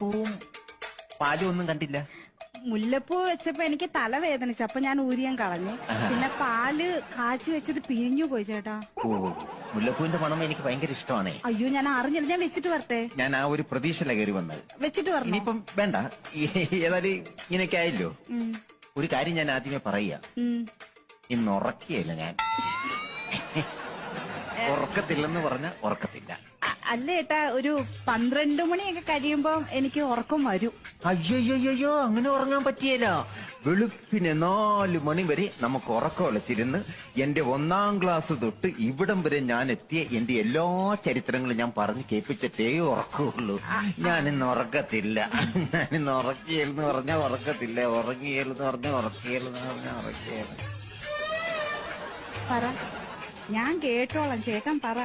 പൂവും പാലും ഒന്നും കണ്ടില്ല. മുല്ലപ്പൂ വെച്ചപ്പോ എനിക്ക് തലവേദനിച്ചു, അപ്പൊ ഞാൻ ഊരിയാൻ കളഞ്ഞു. പിന്നെ പാല് കാച്ചി വെച്ചത് പിരിഞ്ഞു പോയി ചേട്ടാ. ഓ, മുല്ലപ്പൂവിന്റെ മണം എനിക്ക് ഭയങ്കര ഇഷ്ടമാണ്. അയ്യോ, ഞാൻ അറിഞ്ഞില്ല. ഞാൻ വെച്ചിട്ട് വരട്ടെ? ഞാൻ ആ ഒരു പ്രതീക്ഷയില കയറി വന്നത്. വെച്ചിട്ട് വരണം. ഇനിയിപ്പം വേണ്ട, ഏതായാലും ഇങ്ങനെയൊക്കെ ആയല്ലോ. ഒരു കാര്യം ഞാൻ ആദ്യമേ പറയുക, ഇന്ന് ഉറക്കിയല്ല ഞാൻ. ഉറക്കത്തില്ലെന്ന് പറഞ്ഞ ഉറക്കത്തില്ല. അല്ല ഏട്ടാ, ഒരു 12 മണിയൊക്കെ കഴിയുമ്പോ എനിക്ക് ഉറക്കം വരും. അയ്യോ, അങ്ങനെ ഉറങ്ങാൻ പറ്റിയല്ല. വെളുപ്പിന് 4 മണി വരെ നമുക്ക് ഉറക്കം ഉളച്ചിരുന്ന് എന്റെ 1ാം ക്ലാസ് തൊട്ട് ഇവിടം വരെ ഞാൻ എത്തിയ എന്റെ എല്ലാ ചരിത്രങ്ങളും ഞാൻ പറഞ്ഞു കേൾപ്പിച്ചിട്ടേ ഉറക്കമുള്ളൂ. ഞാനിന്ന് ഉറക്കത്തില്ല. ഞാനിന്ന് ഉറക്കിയെന്ന് പറഞ്ഞ ഉറക്കത്തില്ല, ഉറങ്ങിയെന്ന് പറഞ്ഞ ഉറക്കിയെന്ന് പറഞ്ഞ ഉറക്കിയെന്ന്. പറ, ഞാൻ കേട്ടോളാം. ചേട്ടൻ പറ.